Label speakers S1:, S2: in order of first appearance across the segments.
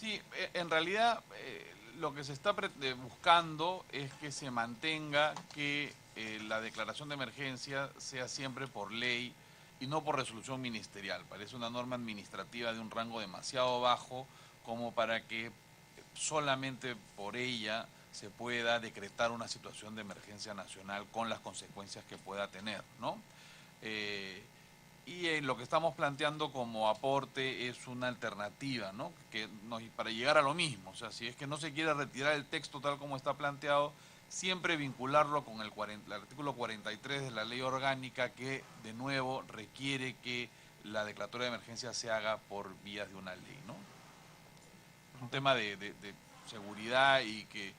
S1: Sí, en realidad lo que se está buscando es que se mantenga que la declaración de emergencia sea siempre por ley y no por resolución ministerial. Parece una norma administrativa de un rango demasiado bajo como para que solamente por ella se pueda decretar una situación de emergencia nacional con las consecuencias que pueda tener, ¿no? Eh, y lo que estamos planteando como aporte es una alternativa, ¿no? Para llegar a lo mismo, o sea, si es que no se quiere retirar el texto tal como está planteado, siempre vincularlo con el artículo 43 de la ley orgánica que, de nuevo, requiere que la declaratoria de emergencia se haga por vías de una ley, ¿no? Es un tema de seguridad y que,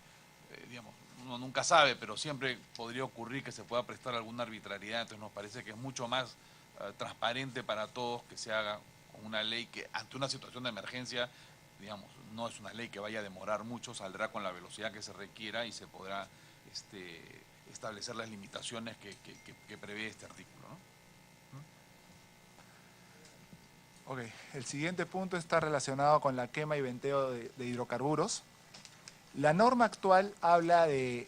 S1: digamos, uno nunca sabe, pero siempre podría ocurrir que se pueda prestar alguna arbitrariedad, entonces nos parece que es mucho más transparente para todos que se haga con una ley que ante una situación de emergencia, digamos, no es una ley que vaya a demorar mucho, saldrá con la velocidad que se requiera y se podrá este, establecer las limitaciones que prevé este artículo, ¿no?
S2: Ok, el siguiente punto está relacionado con la quema y venteo de hidrocarburos. La norma actual habla de,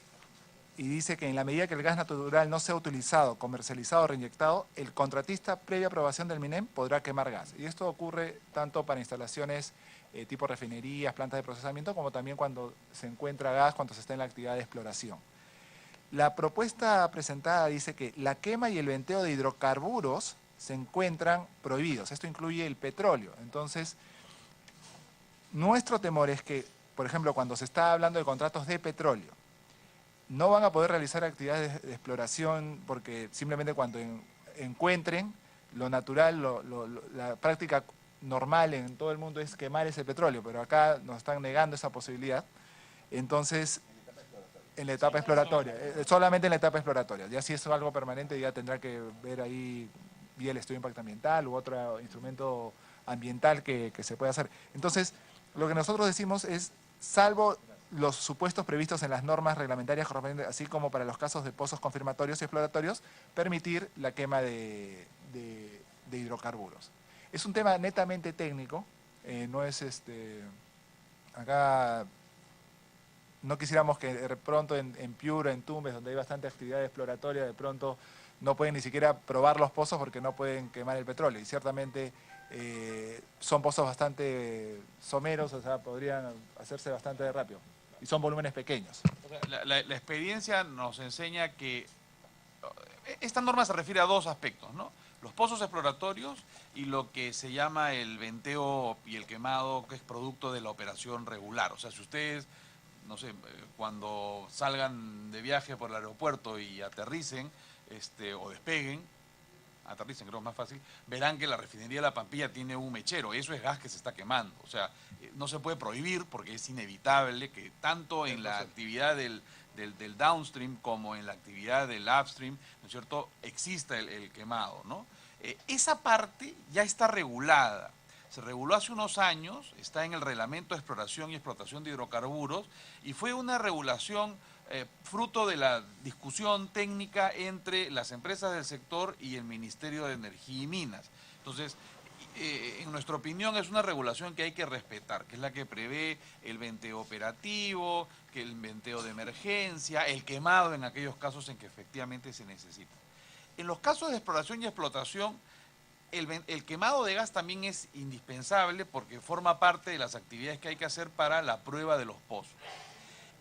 S2: y dice que en la medida que el gas natural no sea utilizado, comercializado o reinyectado, el contratista, previa aprobación del MINEM, podrá quemar gas. Y esto ocurre tanto para instalaciones tipo refinerías, plantas de procesamiento, como también cuando se encuentra gas, cuando se está en la actividad de exploración. La propuesta presentada dice que la quema y el venteo de hidrocarburos se encuentran prohibidos. Esto incluye el petróleo. Entonces, nuestro temor es que, por ejemplo, cuando se está hablando de contratos de petróleo, no van a poder realizar actividades de exploración porque simplemente cuando encuentren lo natural, la práctica normal en todo el mundo es quemar ese petróleo, pero acá nos están negando esa posibilidad. Entonces, en la etapa exploratoria, solamente en la etapa exploratoria. Ya si es algo permanente, ya tendrá que ver ahí vía el estudio de impacto ambiental u otro instrumento ambiental que se pueda hacer. Entonces, lo que nosotros decimos es, salvo los supuestos previstos en las normas reglamentarias correspondientes, así como para los casos de pozos confirmatorios y exploratorios, permitir la quema de hidrocarburos. Es un tema netamente técnico, no es acá no quisiéramos que de pronto en Piura, en Tumbes, donde hay bastante actividad exploratoria, de pronto no pueden ni siquiera probar los pozos porque no pueden quemar el petróleo. Y ciertamente son pozos bastante someros, o sea, podrían hacerse bastante rápido. Y son volúmenes pequeños.
S1: O sea, la experiencia nos enseña que esta norma se refiere a dos aspectos, ¿no? Los pozos exploratorios y lo que se llama el venteo y el quemado, que es producto de la operación regular. O sea, si ustedes, no sé, cuando salgan de viaje por el aeropuerto y aterricen, o despeguen, aterricen, creo que es más fácil, verán que la refinería de La Pampilla tiene un mechero. Eso es gas que se está quemando. O sea, no se puede prohibir porque es inevitable que tanto en la actividad del downstream como en la actividad del upstream, ¿no es cierto?, exista el quemado, ¿no? Esa parte ya está regulada. Se reguló hace unos años, está en el Reglamento de Exploración y Explotación de Hidrocarburos y fue una regulación fruto de la discusión técnica entre las empresas del sector y el Ministerio de Energía y Minas. Entonces, en nuestra opinión es una regulación que hay que respetar, que es la que prevé el venteo operativo, que el venteo de emergencia, el quemado en aquellos casos en que efectivamente se necesita. En los casos de exploración y explotación, el quemado de gas también es indispensable porque forma parte de las actividades que hay que hacer para la prueba de los pozos.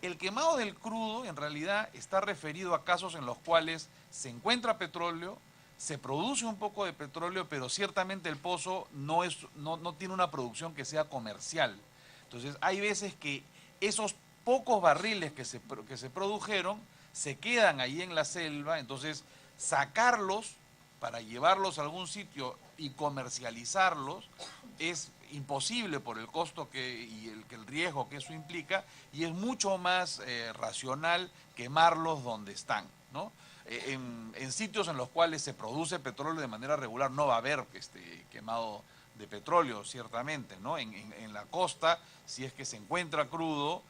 S1: El quemado del crudo en realidad está referido a casos en los cuales se encuentra petróleo, se produce un poco de petróleo, pero ciertamente el pozo no tiene una producción que sea comercial. Entonces hay veces que esos pocos barriles que se produjeron se quedan ahí en la selva, entonces sacarlos para llevarlos a algún sitio y comercializarlos es imposible por el costo y el riesgo que eso implica, y es mucho más racional quemarlos donde están, ¿no? En sitios en los cuales se produce petróleo de manera regular no va a haber quemado de petróleo, ciertamente, ¿no? En la costa, si es que se encuentra crudo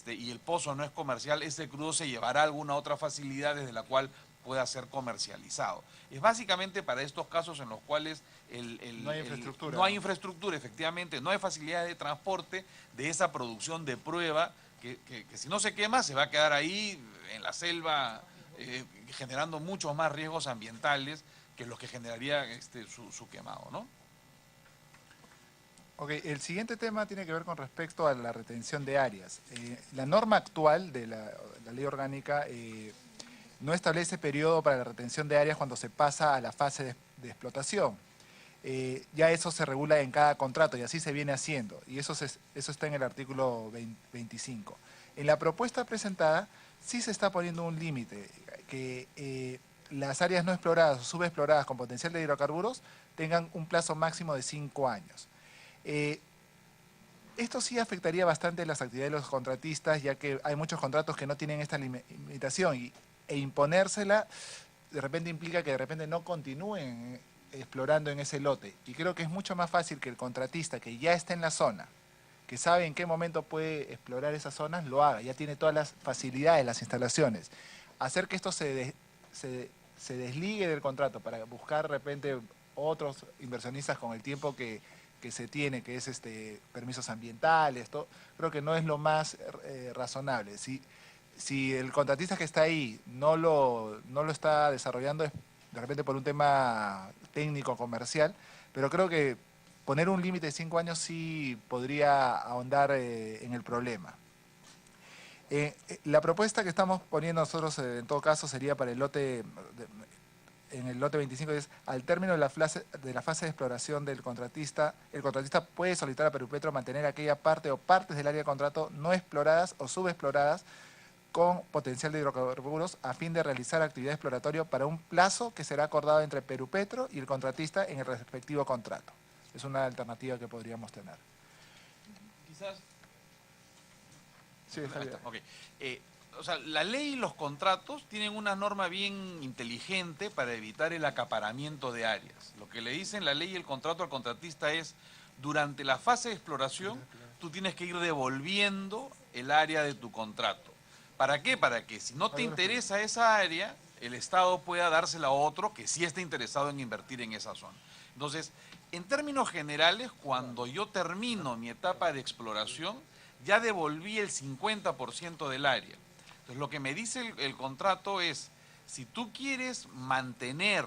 S1: y el pozo no es comercial, ese crudo se llevará a alguna otra facilidad desde la cual pueda ser comercializado. Es básicamente para estos casos en los cuales
S2: no hay infraestructura.
S1: No hay infraestructura, efectivamente, no hay facilidades de transporte de esa producción de prueba que si no se quema se va a quedar ahí en la selva generando muchos más riesgos ambientales que los que generaría su quemado, ¿no?
S2: Ok, el siguiente tema tiene que ver con respecto a la retención de áreas. La norma actual de la ley orgánica no establece periodo para la retención de áreas cuando se pasa a la fase de explotación. Ya eso se regula en cada contrato y así se viene haciendo. Y eso está en el artículo 25. En la propuesta presentada sí se está poniendo un límite, que las áreas no exploradas o subexploradas con potencial de hidrocarburos tengan un plazo máximo de 5 años. Esto sí afectaría bastante las actividades de los contratistas, ya que hay muchos contratos que no tienen esta limitación e imponérsela de repente implica que de repente no continúen explorando en ese lote. Y creo que es mucho más fácil que el contratista que ya está en la zona, que sabe en qué momento puede explorar esas zonas, lo haga. Ya tiene todas las facilidades, las instalaciones. Hacer que esto se desligue del contrato para buscar de repente otros inversionistas con el tiempo que se tiene, que es permisos ambientales, creo que no es lo más razonable. Si el contratista que está ahí no lo está desarrollando es de repente por un tema técnico, comercial, pero creo que poner un límite de 5 años sí podría ahondar en el problema. La propuesta que estamos poniendo nosotros en todo caso sería para el lote, en el lote 25, es al término de la fase de exploración del contratista, el contratista puede solicitar a Perupetro mantener aquella parte o partes del área de contrato no exploradas o subexploradas con potencial de hidrocarburos a fin de realizar actividad exploratoria para un plazo que será acordado entre Perupetro y el contratista en el respectivo contrato. Es una alternativa que podríamos tener.
S1: Quizás...
S2: Sí, Javier.
S1: Okay. O sea, la ley y los contratos tienen una norma bien inteligente para evitar el acaparamiento de áreas. Lo que le dicen la ley y el contrato al contratista es, durante la fase de exploración, tú tienes que ir devolviendo el área de tu contrato. ¿Para qué? Para que si no te interesa esa área, el Estado pueda dársela a otro que sí esté interesado en invertir en esa zona. Entonces, en términos generales, cuando yo termino mi etapa de exploración, ya devolví el 50% del área. Entonces, lo que me dice el contrato es, si tú quieres mantener,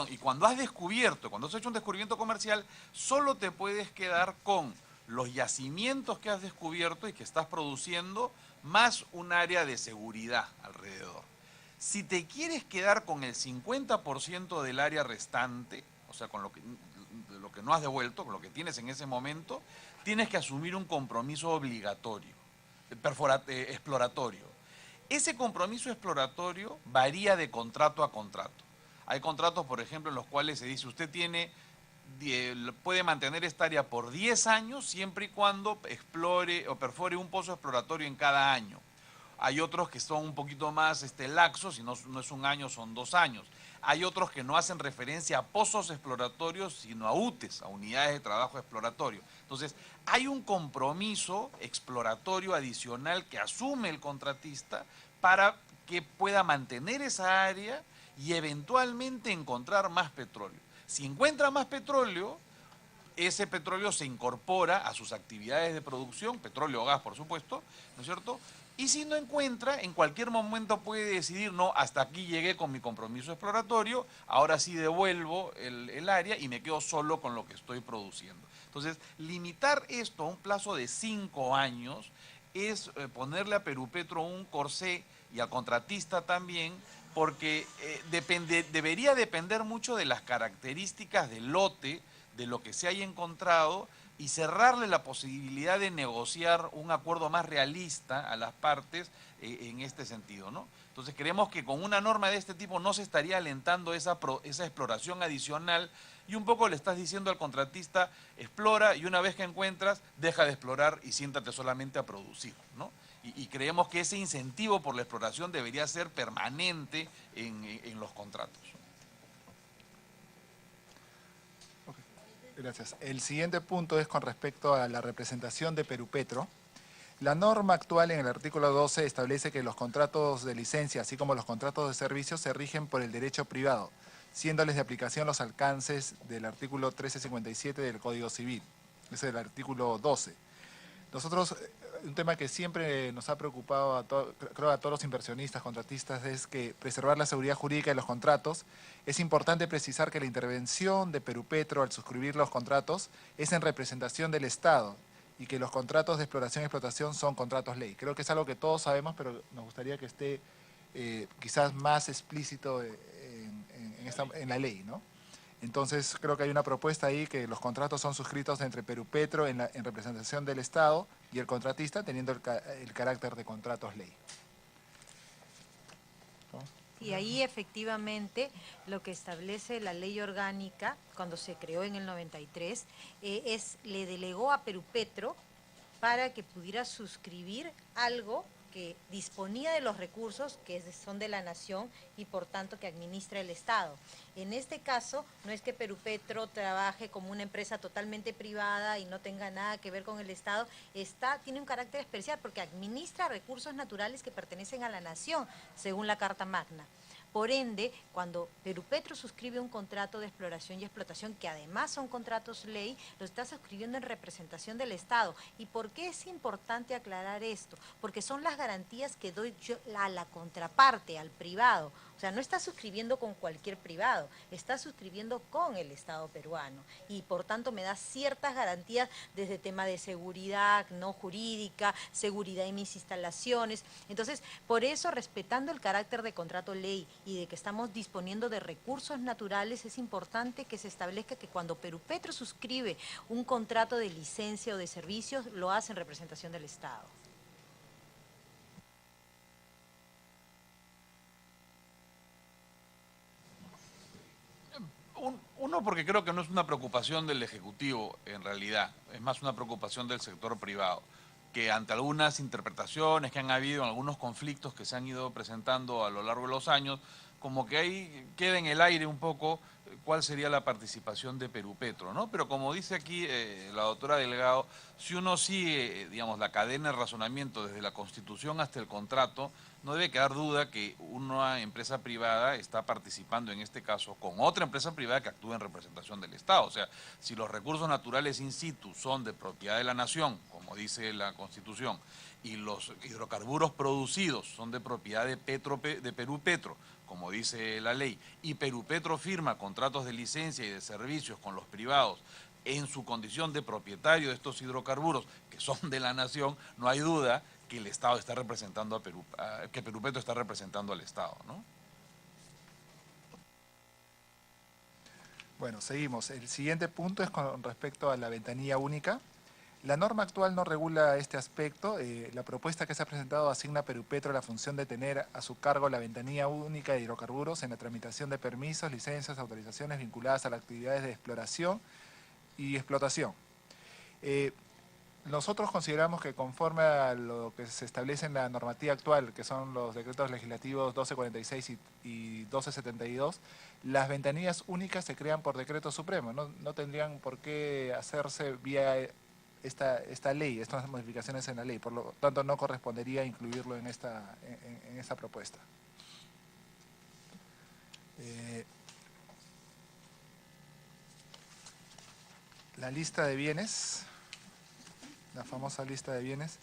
S1: y cuando has descubierto, cuando has hecho un descubrimiento comercial, solo te puedes quedar con los yacimientos que has descubierto y que estás produciendo, más un área de seguridad alrededor. Si te quieres quedar con el 50% del área restante, o sea, con lo que no has devuelto, con lo que tienes en ese momento, tienes que asumir un compromiso obligatorio, exploratorio. Ese compromiso exploratorio varía de contrato a contrato. Hay contratos, por ejemplo, en los cuales se dice, usted puede mantener esta área por 10 años siempre y cuando explore o perfore un pozo exploratorio en cada año. Hay otros que son un poquito más laxos, y no es un año, son 2 años. Hay otros que no hacen referencia a pozos exploratorios, sino a UTES, a unidades de trabajo exploratorio. Entonces, hay un compromiso exploratorio adicional que asume el contratista para que pueda mantener esa área y eventualmente encontrar más petróleo. Si encuentra más petróleo, ese petróleo se incorpora a sus actividades de producción, petróleo o gas, por supuesto, ¿no es cierto? Y si no encuentra, en cualquier momento puede decidir, no, hasta aquí llegué con mi compromiso exploratorio, ahora sí devuelvo el área y me quedo solo con lo que estoy produciendo. Entonces, limitar esto a un plazo de 5 años es ponerle a Perupetro un corsé y al contratista también, porque debería depender mucho de las características del lote, de lo que se haya encontrado, y cerrarle la posibilidad de negociar un acuerdo más realista a las partes en este sentido, ¿no? Entonces creemos que con una norma de este tipo no se estaría alentando esa exploración adicional, y un poco le estás diciendo al contratista, explora y una vez que encuentras, deja de explorar y siéntate solamente a producir, ¿no? Y creemos que ese incentivo por la exploración debería ser permanente en los contratos.
S2: Gracias. El siguiente punto es con respecto a la representación de Perupetro. La norma actual en el artículo 12 establece que los contratos de licencia, así como los contratos de servicios, se rigen por el derecho privado, siéndoles de aplicación los alcances del artículo 1357 del Código Civil. Ese es el artículo 12. Nosotros, un tema que siempre nos ha preocupado creo a todos los inversionistas, contratistas, es que preservar la seguridad jurídica de los contratos. Es importante precisar que la intervención de Perupetro al suscribir los contratos es en representación del Estado y que los contratos de exploración y explotación son contratos ley. Creo que es algo que todos sabemos, pero nos gustaría que esté quizás más explícito en la ley, ¿no? Entonces, creo que hay una propuesta ahí que los contratos son suscritos entre Perupetro en representación del Estado y el contratista, teniendo el carácter de contratos ley.
S3: Y ahí efectivamente lo que establece la ley orgánica, cuando se creó en el 93, le delegó a Perupetro para que pudiera suscribir algo que disponía de los recursos que son de la nación y por tanto que administra el Estado. En este caso, no es que Perupetro trabaje como una empresa totalmente privada y no tenga nada que ver con el Estado, tiene un carácter especial porque administra recursos naturales que pertenecen a la nación, según la Carta Magna. Por ende, cuando Perupetro suscribe un contrato de exploración y explotación, que además son contratos ley, lo está suscribiendo en representación del Estado. ¿Y por qué es importante aclarar esto? Porque son las garantías que doy yo a la contraparte, al privado. O sea, no está suscribiendo con cualquier privado, está suscribiendo con el Estado peruano. Y por tanto me da ciertas garantías desde tema de seguridad no jurídica, seguridad en mis instalaciones. Entonces, por eso, respetando el carácter de contrato ley y de que estamos disponiendo de recursos naturales, es importante que se establezca que cuando Perupetro suscribe un contrato de licencia o de servicios, lo hace en representación del Estado.
S1: Uno, porque creo que no es una preocupación del Ejecutivo en realidad, es más una preocupación del sector privado, que ante algunas interpretaciones que han habido, algunos conflictos que se han ido presentando a lo largo de los años, como que ahí queda en el aire un poco cuál sería la participación de Perupetro, ¿no? Pero como dice aquí la doctora Delgado, si uno sigue, digamos, la cadena de razonamiento desde la Constitución hasta el contrato, no debe quedar duda que una empresa privada está participando en este caso con otra empresa privada que actúa en representación del Estado. O sea, si los recursos naturales in situ son de propiedad de la nación, como dice la Constitución, y los hidrocarburos producidos son de propiedad de Perupetro, como dice la ley, y Perupetro firma contratos de licencia y de servicios con los privados en su condición de propietario de estos hidrocarburos que son de la nación, no hay duda que el Estado está representando que Perupetro está representando al Estado, ¿no?
S2: Bueno, seguimos. El siguiente punto es con respecto a la ventanilla única. La norma actual no regula este aspecto. La propuesta que se ha presentado asigna a Perupetro la función de tener a su cargo la ventanilla única de hidrocarburos en la tramitación de permisos, licencias, autorizaciones vinculadas a las actividades de exploración y explotación. Nosotros consideramos que conforme a lo que se establece en la normativa actual, que son los decretos legislativos 1246 y 1272, las ventanillas únicas se crean por decreto supremo, no tendrían por qué hacerse vía esta ley, estas modificaciones en la ley, por lo tanto no correspondería incluirlo en esta propuesta. La lista de bienes, la famosa lista de bienes.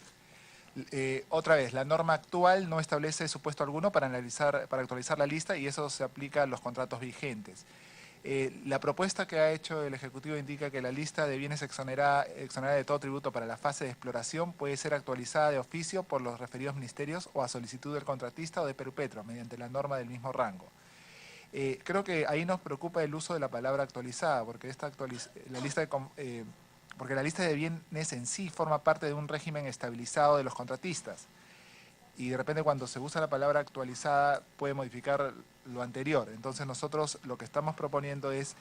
S2: Otra vez, la norma actual no establece supuesto alguno para actualizar la lista y eso se aplica a los contratos vigentes. La propuesta que ha hecho el Ejecutivo indica que la lista de bienes exonerada de todo tributo para la fase de exploración puede ser actualizada de oficio por los referidos ministerios o a solicitud del contratista o de Perupetro, mediante la norma del mismo rango. Creo que ahí nos preocupa el uso de la palabra actualizada, porque porque la lista de bienes en sí forma parte de un régimen estabilizado de los contratistas. Y de repente cuando se usa la palabra actualizada puede modificar lo anterior. Entonces nosotros lo que estamos proponiendo es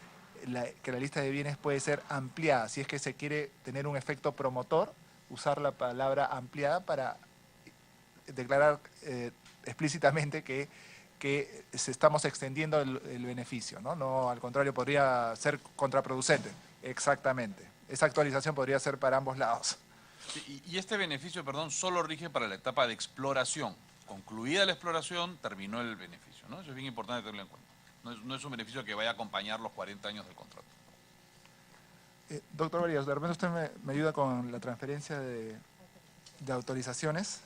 S2: que la lista de bienes puede ser ampliada. Si es que se quiere tener un efecto promotor, usar la palabra ampliada para declarar explícitamente que estamos extendiendo el beneficio, ¿no? No, al contrario, podría ser contraproducente. Exactamente. Esa actualización podría ser para ambos lados.
S1: Y este beneficio, perdón, solo rige para la etapa de exploración. Concluida la exploración, terminó el beneficio, ¿no? Eso es bien importante tenerlo en cuenta. No es un beneficio que vaya a acompañar los 40 años del contrato.
S2: Doctor Varillas, de repente usted me ayuda con la transferencia de autorizaciones.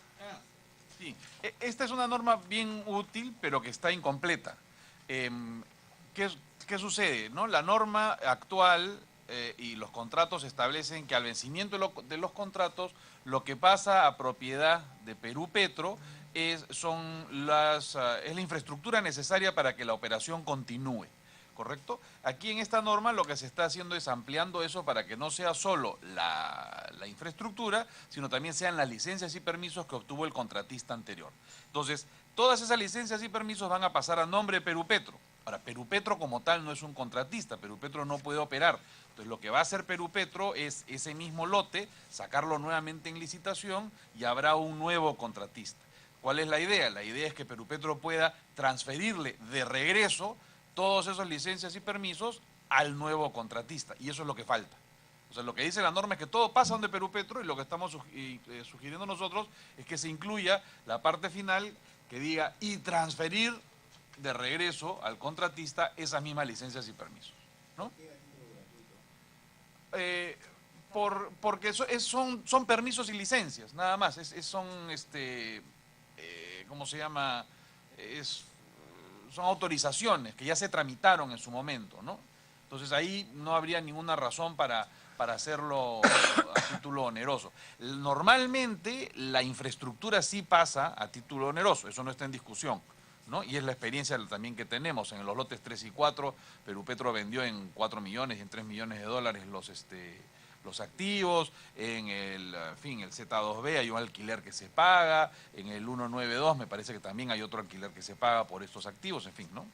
S1: Sí, esta es una norma bien útil, pero que está incompleta. ¿Qué sucede? ¿No? La norma actual y los contratos establecen que al vencimiento de los contratos, lo que pasa a propiedad de Perú Petro es la infraestructura necesaria para que la operación continúe. ¿Correcto? Aquí en esta norma lo que se está haciendo es ampliando eso para que no sea solo la infraestructura, sino también sean las licencias y permisos que obtuvo el contratista anterior. Entonces, todas esas licencias y permisos van a pasar a nombre de Perú Petro. Ahora, Perú Petro como tal no es un contratista, Perú Petro no puede operar. Entonces, lo que va a hacer Perú Petro es ese mismo lote, sacarlo nuevamente en licitación y habrá un nuevo contratista. ¿Cuál es la idea? La idea es que Perú Petro pueda transferirle de regreso todas esas licencias y permisos al nuevo contratista, y eso es lo que falta. O sea, lo que dice la norma es que todo pasa donde Perú Petro, y lo que estamos sugiriendo nosotros es que se incluya la parte final que diga y transferir de regreso al contratista esas mismas licencias y permisos, ¿no? Porque son permisos y licencias, nada más, ¿cómo se llama? Son autorizaciones que ya se tramitaron en su momento, ¿no? Entonces ahí no habría ninguna razón para hacerlo a título oneroso. Normalmente la infraestructura sí pasa a título oneroso, eso no está en discusión, ¿no? Y es la experiencia también que tenemos. En los lotes 3 y 4, Perú Petro vendió en 4 millones y en 3 millones de dólares los activos. En el Z2B hay un alquiler que se paga, en el 192 me parece que también hay otro alquiler que se paga por estos activos, en fin, ¿no?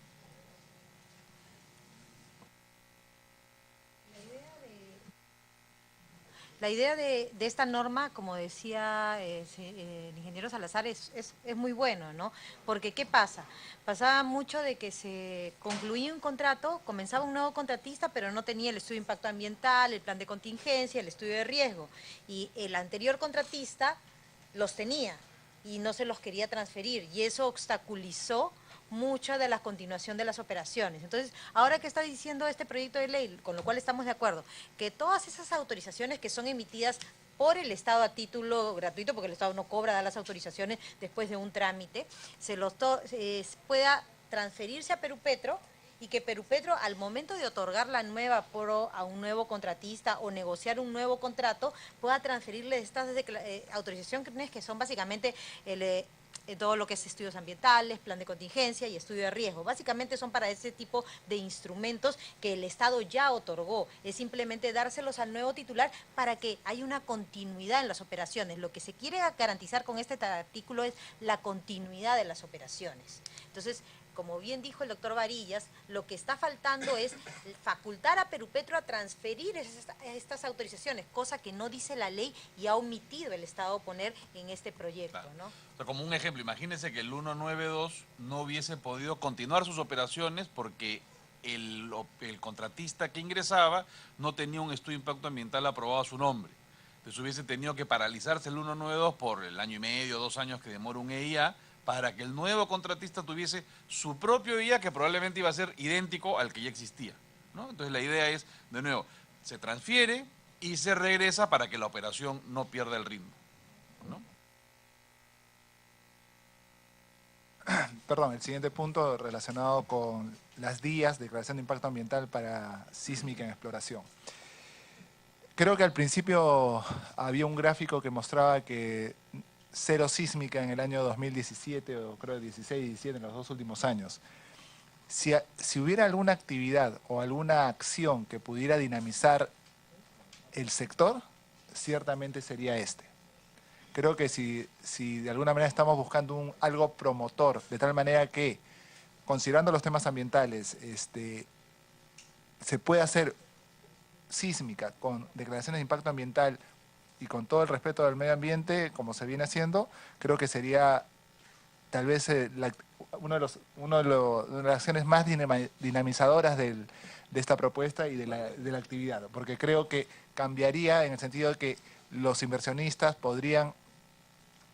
S3: La idea de esta norma, como decía el ingeniero Salazar, es muy bueno, ¿no? Porque ¿qué pasa? Pasaba mucho de que se concluía un contrato, comenzaba un nuevo contratista, pero no tenía el estudio de impacto ambiental, el plan de contingencia, el estudio de riesgo. Y el anterior contratista los tenía y no se los quería transferir, y eso obstaculizó mucha de la continuación de las operaciones. Entonces, ahora que está diciendo este proyecto de ley, con lo cual estamos de acuerdo, que todas esas autorizaciones que son emitidas por el Estado a título gratuito, porque el Estado no cobra, da las autorizaciones después de un trámite, pueda transferirse a Perú Petro, y que Perú Petro, al momento de otorgar la nueva PRO a un nuevo contratista o negociar un nuevo contrato, pueda transferirle estas autorizaciones que son básicamente todo lo que es estudios ambientales, plan de contingencia y estudio de riesgo. Básicamente son para ese tipo de instrumentos que el Estado ya otorgó. Es simplemente dárselos al nuevo titular para que haya una continuidad en las operaciones. Lo que se quiere garantizar con este artículo es la continuidad de las operaciones. Entonces, como bien dijo el doctor Varillas, lo que está faltando es facultar a Perú Petro a transferir estas autorizaciones, cosa que no dice la ley y ha omitido el Estado poner en este proyecto, ¿no?
S1: O sea, como un ejemplo, imagínense que el 192 no hubiese podido continuar sus operaciones porque el contratista que ingresaba no tenía un estudio de impacto ambiental aprobado a su nombre. Entonces hubiese tenido que paralizarse el 192 por el año y medio, 2 años que demora un EIA, para que el nuevo contratista tuviese su propio EIA que probablemente iba a ser idéntico al que ya existía, ¿no? Entonces la idea es, de nuevo, se transfiere y se regresa para que la operación no pierda el ritmo, ¿no?
S2: Perdón, el siguiente punto relacionado con las DIAs, declaración de impacto ambiental para sísmica en exploración. Creo que al principio había un gráfico que mostraba que cero sísmica en el año 2017, o creo 16 y 17, en los 2 últimos años. Si hubiera alguna actividad o alguna acción que pudiera dinamizar el sector, ciertamente sería este. Creo que si de alguna manera estamos buscando algo promotor, de tal manera que, considerando los temas ambientales, se puede hacer sísmica con declaraciones de impacto ambiental y con todo el respeto del medio ambiente, como se viene haciendo, creo que sería tal vez una de las acciones más dinamizadoras de esta propuesta y de la actividad, porque creo que cambiaría en el sentido de que los inversionistas podrían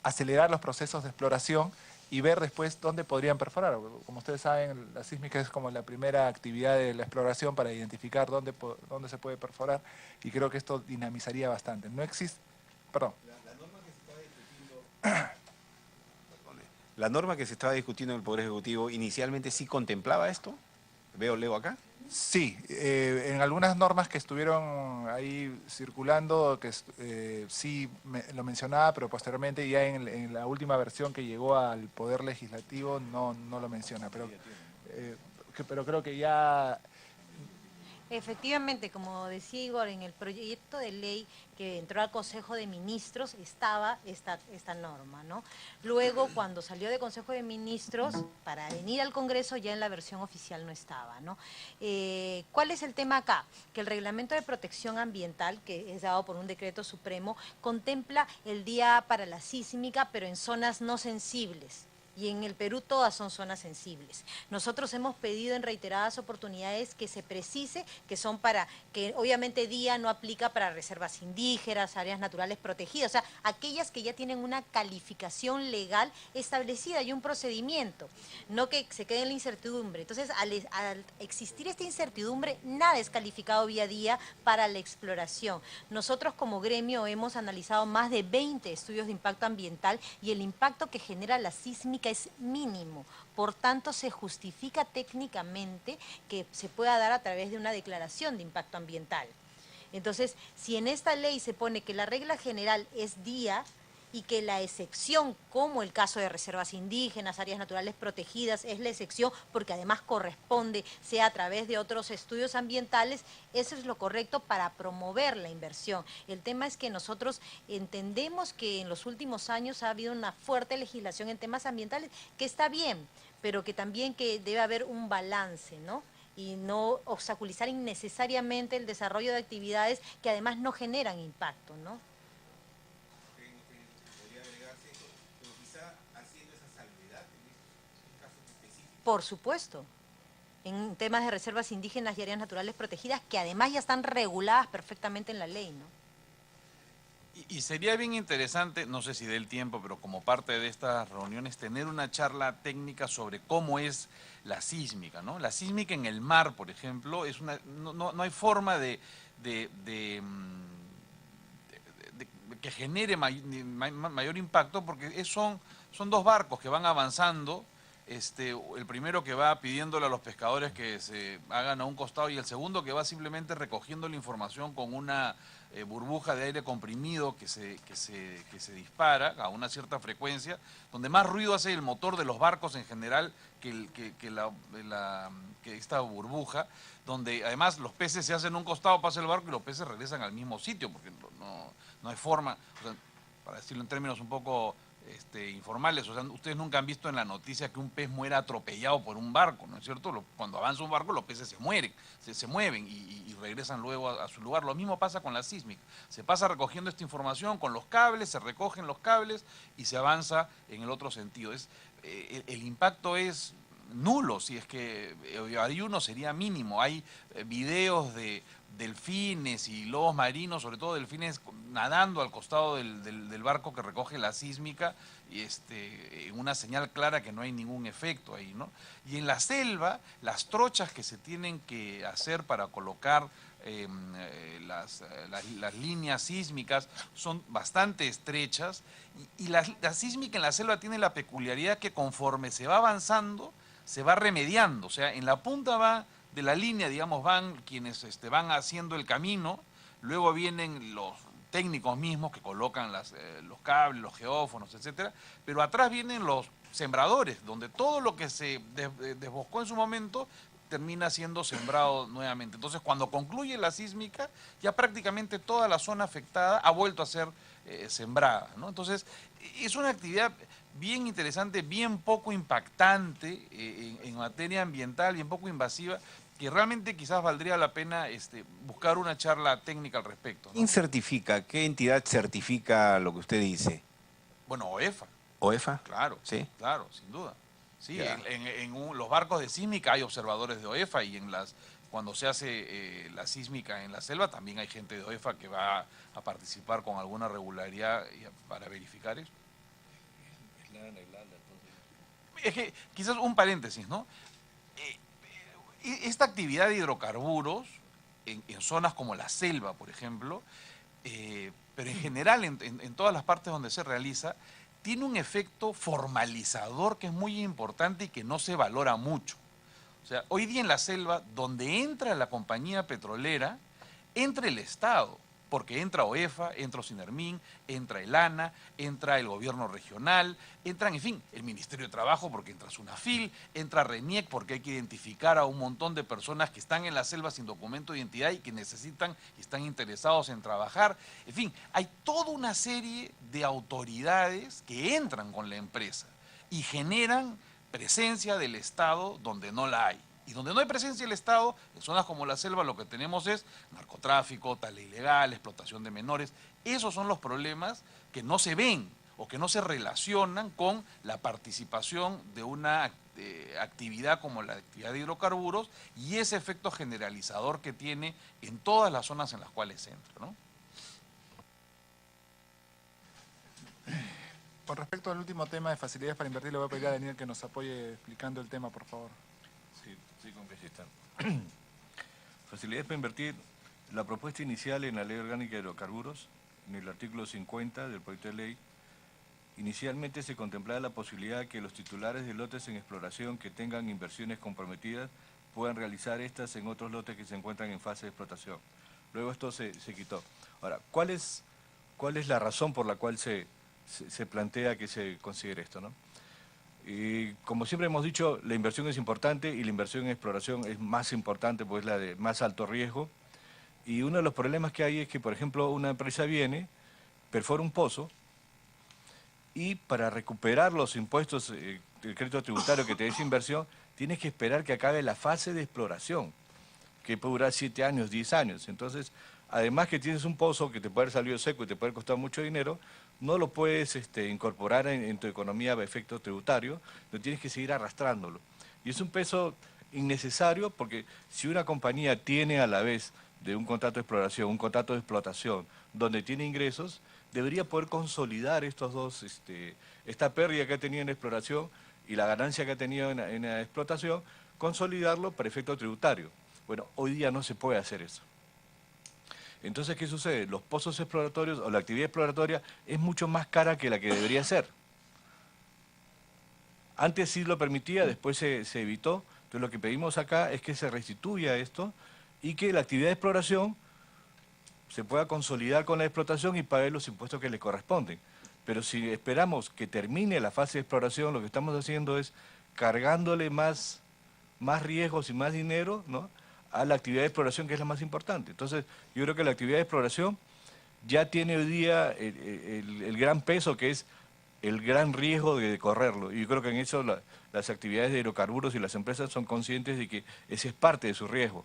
S2: acelerar los procesos de exploración y ver después dónde podrían perforar. Como ustedes saben, la sísmica es como la primera actividad de la exploración para identificar dónde se puede perforar, y creo que esto dinamizaría bastante. No existe... Perdón.
S4: La norma que se estaba discutiendo en el Poder Ejecutivo inicialmente sí contemplaba esto. Leo acá.
S2: Sí, en algunas normas que estuvieron ahí circulando, que sí lo mencionaba, pero posteriormente ya en la última versión que llegó al Poder Legislativo no lo menciona, pero creo que ya...
S3: Efectivamente, como decía Igor, en el proyecto de ley que entró al Consejo de Ministros estaba esta norma, ¿no? Luego, cuando salió de Consejo de Ministros, para venir al Congreso, ya en la versión oficial no estaba, ¿no? ¿Cuál es el tema acá? Que el Reglamento de Protección Ambiental, que es dado por un decreto supremo, contempla el día para la sísmica, pero en zonas no sensibles. Y en el Perú todas son zonas sensibles. Nosotros hemos pedido en reiteradas oportunidades que se precise que son que obviamente día no aplica para reservas indígenas, áreas naturales protegidas, o sea, aquellas que ya tienen una calificación legal establecida y un procedimiento, no que se quede en la incertidumbre. Entonces, al existir esta incertidumbre, nada es calificado vía día para la exploración. Nosotros como gremio hemos analizado más de 20 estudios de impacto ambiental y el impacto que genera la sísmica es mínimo, por tanto se justifica técnicamente que se pueda dar a través de una declaración de impacto ambiental. Entonces, si en esta ley se pone que la regla general es día y que la excepción, como el caso de reservas indígenas, áreas naturales protegidas, es la excepción porque además corresponde, sea a través de otros estudios ambientales, eso es lo correcto para promover la inversión. El tema es que nosotros entendemos que en los últimos años ha habido una fuerte legislación en temas ambientales, que está bien, pero que también que debe haber un balance, ¿no? Y no obstaculizar innecesariamente el desarrollo de actividades que además no generan impacto, ¿no? Por supuesto, en temas de reservas indígenas y áreas naturales protegidas, que además ya están reguladas perfectamente en la ley, ¿no?
S1: Y sería bien interesante, no sé si dé el tiempo, pero como parte de estas reuniones, tener una charla técnica sobre cómo es la sísmica, ¿no? La sísmica en el mar, por ejemplo, es no hay forma de que genere mayor impacto, porque son dos barcos que van avanzando. El primero que va pidiéndole a los pescadores que se hagan a un costado y el segundo que va simplemente recogiendo la información con una burbuja de aire comprimido que se dispara a una cierta frecuencia, donde más ruido hace el motor de los barcos en general que esta burbuja, donde además los peces se hacen a un costado, pasa el barco y los peces regresan al mismo sitio, porque no hay forma, o sea, para decirlo en términos un poco informales, o sea, ustedes nunca han visto en la noticia que un pez muera atropellado por un barco, ¿no es cierto? Cuando avanza un barco los peces se mueren, se mueven y regresan luego a su lugar. Lo mismo pasa con la sísmica, se pasa recogiendo esta información con los cables, se recogen los cables y se avanza en el otro sentido. El impacto es nulo, si es que hay uno sería mínimo. Hay videos de delfines y lobos marinos, sobre todo delfines nadando al costado del barco que recoge la sísmica, y en una señal clara que no hay ningún efecto ahí, ¿no? Y en la selva, las trochas que se tienen que hacer para colocar las líneas sísmicas son bastante estrechas, y la sísmica en la selva tiene la peculiaridad que conforme se va avanzando, se va remediando, o sea, en la punta de la línea, digamos, van quienes van haciendo el camino, luego vienen los técnicos mismos que colocan los cables, los geófonos, etcétera, pero atrás vienen los sembradores, donde todo lo que se desboscó en su momento termina siendo sembrado nuevamente. Entonces, cuando concluye la sísmica, ya prácticamente toda la zona afectada ha vuelto a ser sembrada, ¿no? Entonces, es una actividad bien interesante, bien poco impactante en materia ambiental, bien poco invasiva, que realmente quizás valdría la pena buscar una charla técnica al respecto, ¿no?
S4: ¿Quién certifica? ¿Qué entidad certifica lo que usted dice?
S1: Bueno, OEFA.
S4: ¿OEFA?
S1: Claro,
S4: sí,
S1: claro, sin duda. Sí,
S4: ya.
S1: en los barcos de sísmica hay observadores de OEFA, y cuando se hace la sísmica en la selva, también hay gente de OEFA que va a participar con alguna regularidad para verificar eso. Es que, quizás un paréntesis, ¿no? Esta actividad de hidrocarburos en zonas como la selva, por ejemplo, pero en general en todas las partes donde se realiza, tiene un efecto formalizador que es muy importante y que no se valora mucho. O sea, hoy día en la selva, donde entra la compañía petrolera, entra el Estado, porque entra OEFA, entra Sinermin, entra el ANA, entra el gobierno regional, entran, en fin, el Ministerio de Trabajo, porque entra SUNAFIL, entra RENIEC, porque hay que identificar a un montón de personas que están en la selva sin documento de identidad y que necesitan y están interesados en trabajar. En fin, hay toda una serie de autoridades que entran con la empresa y generan presencia del Estado donde no la hay. Y donde no hay presencia del Estado, en zonas como la selva, lo que tenemos es narcotráfico, tala ilegal, explotación de menores. Esos son los problemas que no se ven o que no se relacionan con la participación de una actividad como la actividad de hidrocarburos y ese efecto generalizador que tiene en todas las zonas en las cuales entra, ¿no?
S2: Con respecto al último tema de facilidades para invertir, le voy a pedir a Daniel que nos apoye explicando el tema, por favor.
S5: Sí, congresista. Facilidades para invertir. La propuesta inicial en la Ley Orgánica de Hidrocarburos, en el artículo 50 del proyecto de ley, inicialmente se contemplaba la posibilidad de que los titulares de lotes en exploración que tengan inversiones comprometidas puedan realizar estas en otros lotes que se encuentran en fase de explotación. Luego esto se quitó. Ahora, ¿cuál es la razón por la cual se plantea que se considere esto, ¿no? Y como siempre hemos dicho, la inversión es importante y la inversión en exploración es más importante, pues es la de más alto riesgo. Y uno de los problemas que hay es que, por ejemplo, una empresa viene, perfora un pozo y para recuperar los impuestos, el crédito tributario que te da esa inversión, tienes que esperar que acabe la fase de exploración, que puede durar 7 años, 10 años. Entonces, además que tienes un pozo que te puede haber salido seco y te puede costar mucho dinero, no lo puedes incorporar en tu economía a efecto tributario, no tienes que seguir arrastrándolo. Y es un peso innecesario porque si una compañía tiene a la vez de un contrato de exploración, un contrato de explotación, donde tiene ingresos, debería poder consolidar estos dos, esta pérdida que ha tenido en exploración y la ganancia que ha tenido en la explotación, consolidarlo para efecto tributario. Bueno, hoy día no se puede hacer eso. Entonces, ¿qué sucede? Los pozos exploratorios o la actividad exploratoria es mucho más cara que la que debería ser. Antes sí lo permitía, después se evitó. Entonces, lo que pedimos acá es que se restituya esto y que la actividad de exploración se pueda consolidar con la explotación y pague los impuestos que le corresponden. Pero si esperamos que termine la fase de exploración, lo que estamos haciendo es cargándole más riesgos y más dinero, ¿no?, a la actividad de exploración, que es la más importante. Entonces, yo creo que la actividad de exploración ya tiene hoy día el gran peso, que es el gran riesgo de correrlo. Y yo creo que en eso las actividades de hidrocarburos y las empresas son conscientes de que ese es parte de su riesgo.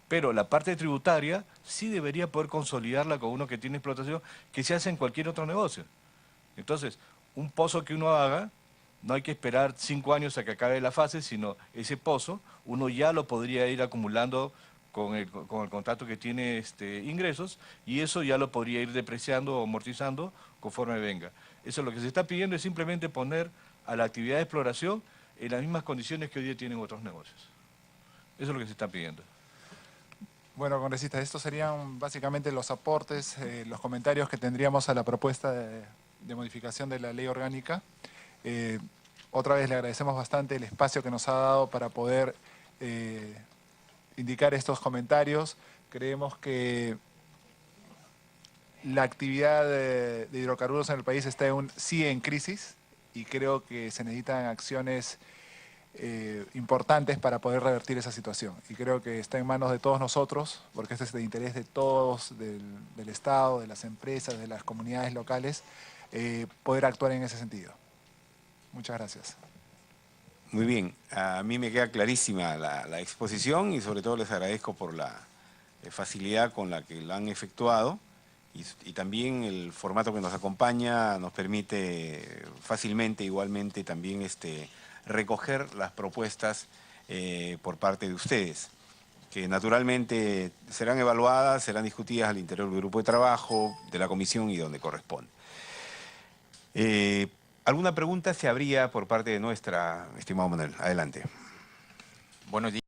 S5: Pero la parte tributaria sí debería poder consolidarla con uno que tiene explotación, que se hace en cualquier otro negocio. Entonces, un pozo que uno haga, no hay que esperar 5 años a que acabe la fase, sino ese pozo uno ya lo podría ir acumulando con el contrato que tiene ingresos, y eso ya lo podría ir depreciando o amortizando conforme venga. Eso lo que se está pidiendo es simplemente poner a la actividad de exploración en las mismas condiciones que hoy día tienen otros negocios. Eso es lo que se está pidiendo.
S2: Bueno, congresistas, estos serían básicamente los aportes, los comentarios que tendríamos a la propuesta de modificación de la ley orgánica. Otra vez le agradecemos bastante el espacio que nos ha dado para poder indicar estos comentarios. Creemos que la actividad de hidrocarburos en el país está sí en crisis, y creo que se necesitan acciones importantes para poder revertir esa situación. Y creo que está en manos de todos nosotros, porque este es de interés de todos, del Estado, de las empresas, de las comunidades locales, poder actuar en ese sentido. Muchas gracias.
S4: Muy bien, a mí me queda clarísima la exposición, y sobre todo les agradezco por la facilidad con la que la han efectuado, y también el formato que nos acompaña nos permite fácilmente, igualmente, también recoger las propuestas por parte de ustedes. que naturalmente serán evaluadas, serán discutidas al interior del grupo de trabajo, de la comisión y donde corresponde. ¿Alguna pregunta se habría por parte de nuestra, estimado Manuel? Adelante.
S6: Buenos días.